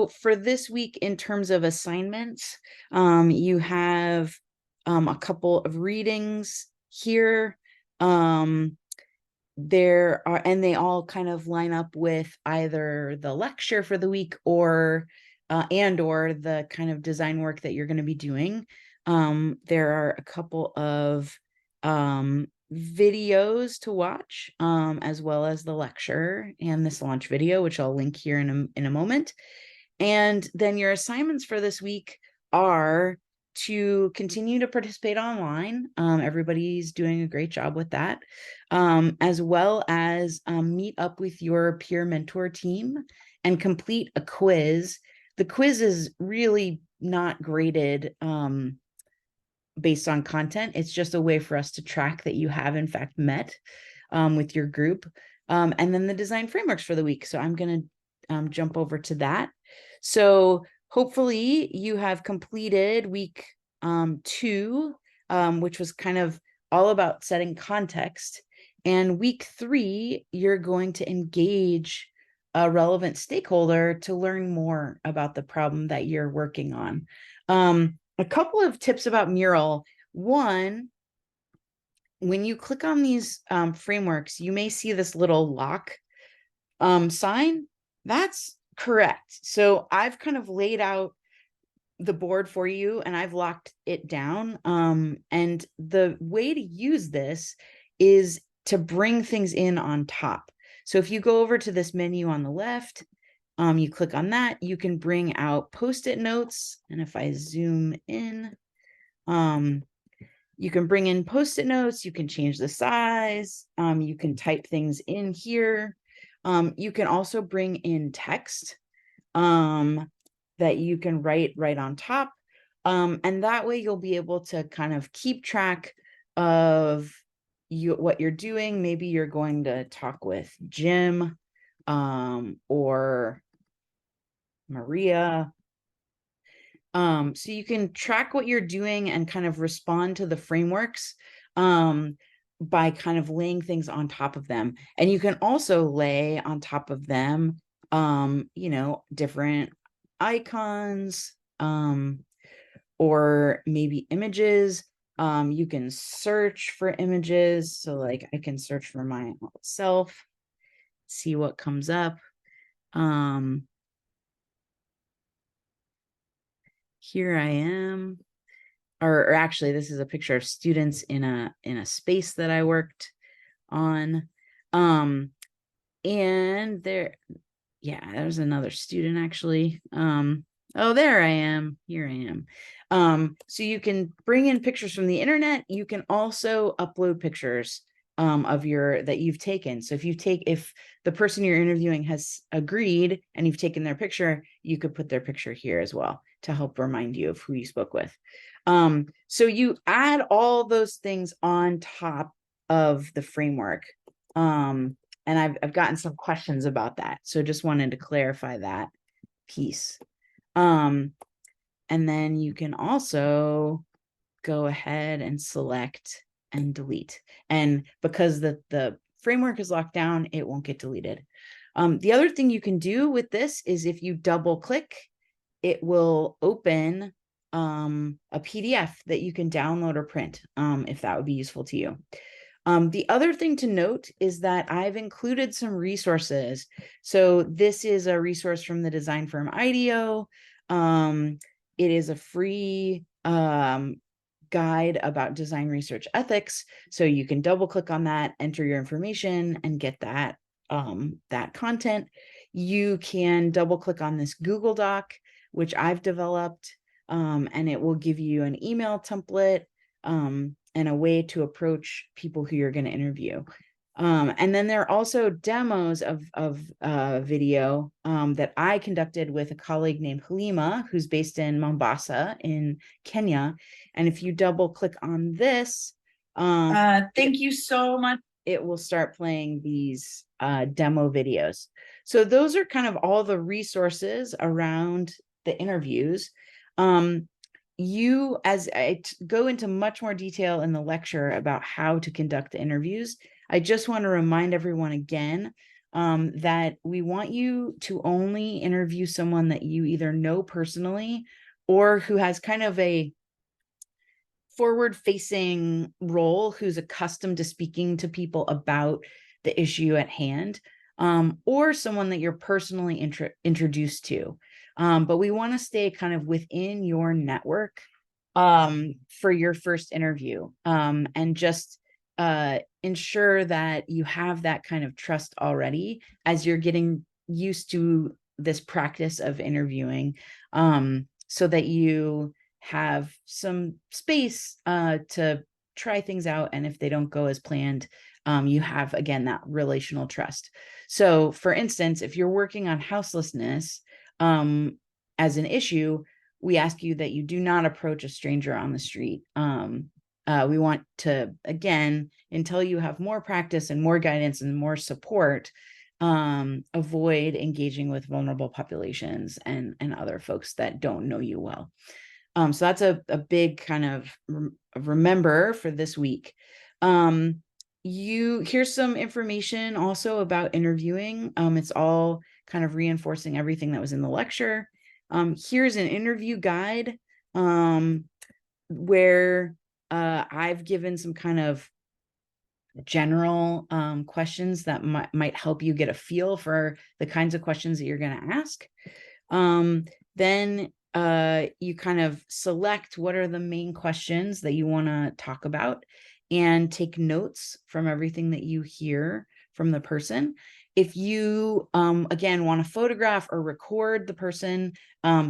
For this week, in terms of assignments, you have a couple of readings here. There are, and they all kind of line up with either the lecture for the week or the kind of design work that you're going to be doing. There are a couple of videos to watch, as well as the lecture and this launch video, which I'll link here in a moment. And then your assignments for this week are to continue to participate online. Everybody's doing a great job with that, as well as meet up with your peer mentor team and complete a quiz. The quiz is really not graded based on content. It's just a way for us to track that you have in fact met with your group. And then the design frameworks for the week. So I'm going to jump over to that. So hopefully you have completed week 2, which was kind of all about setting context. And week 3, you're going to engage a relevant stakeholder to learn more about the problem that you're working on. A couple of tips about Mural. One, when you click on these frameworks, you may see this little lock sign. That's correct. So I've kind of laid out the board for you and I've locked it down. And the way to use this is to bring things in on top. So if you go over to this menu on the left, you click on that, you can bring out Post-it notes. And if I zoom in, you can bring in Post-it notes, you can change the size, you can type things in here. You can also bring in text that you can write right on top. And that way you'll be able to kind of keep track of what you're doing. Maybe you're going to talk with Jim or Maria. So you can track what you're doing and kind of respond to the frameworks by kind of laying things on top of them. And you can also lay on top of them, different icons or maybe images. You can search for images. So like I can search for myself, see what comes up. Here I am. Or actually, this is a picture of students in a space that I worked on. And there's another student actually. Oh, there I am. Here I am. So you can bring in pictures from the internet. You can also upload pictures that you've taken. So if the person you're interviewing has agreed and you've taken their picture, you could put their picture here as well to help remind you of who you spoke with. So you add all those things on top of the framework. And I've gotten some questions about that. So just wanted to clarify that piece. And then you can also go ahead and select and delete. And because the framework is locked down, it won't get deleted. The other thing you can do with this is if you double click, it will open a PDF that you can download or print, if that would be useful to you. The other thing to note is that I've included some resources. So this is a resource from the design firm IDEO. It is a free guide about design research ethics. So you can double click on that, enter your information, and get that content. You can double click on this Google Doc, which I've developed, and it will give you an email template and a way to approach people who you're going to interview. And then there are also demos of video that I conducted with a colleague named Halima, who's based in Mombasa in Kenya. And if you double click on this, thank you so much. It will start playing these demo videos. So those are kind of all the resources around the interviews. As I go into much more detail in the lecture about how to conduct the interviews, I just want to remind everyone again that we want you to only interview someone that you either know personally or who has kind of a forward-facing role, who's accustomed to speaking to people about the issue at hand, or someone that you're personally introduced to. But we want to stay kind of within your network for your first interview, and just ensure that you have that kind of trust already as you're getting used to this practice of interviewing, so that you have some space to try things out. And if they don't go as planned, you have, again, that relational trust. So for instance, if you're working on houselessness as an issue, we ask you that you do not approach a stranger on the street. We want to, again, until you have more practice and more guidance and more support, avoid engaging with vulnerable populations and other folks that don't know you well. So that's a big kind of remember for this week. Here's some information also about interviewing. It's all kind of reinforcing everything that was in the lecture. Here's an interview guide where I've given some kind of general questions that might help you get a feel for the kinds of questions that you're going to ask. Then you kind of select what are the main questions that you want to talk about and take notes from everything that you hear from the person. If you, again, want to photograph or record the person,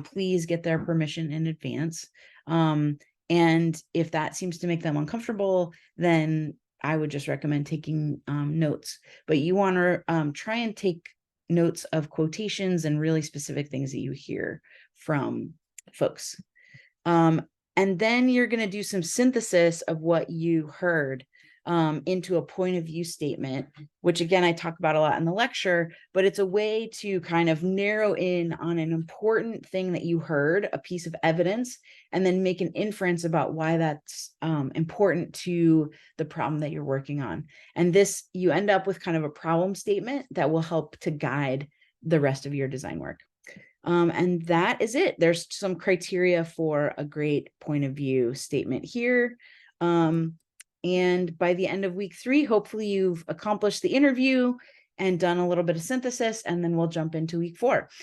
please get their permission in advance. And if that seems to make them uncomfortable, then I would just recommend taking notes. But you want to try and take notes of quotations and really specific things that you hear from folks. And then you're going to do some synthesis of what you heard into a point of view statement, which again, I talk about a lot in the lecture, but it's a way to kind of narrow in on an important thing that you heard, a piece of evidence, and then make an inference about why that's important to the problem that you're working on. And this, you end up with kind of a problem statement that will help to guide the rest of your design work. And that is it. There's some criteria for a great point of view statement here. And by the end of week 3, hopefully you've accomplished the interview and done a little bit of synthesis, and then we'll jump into week 4.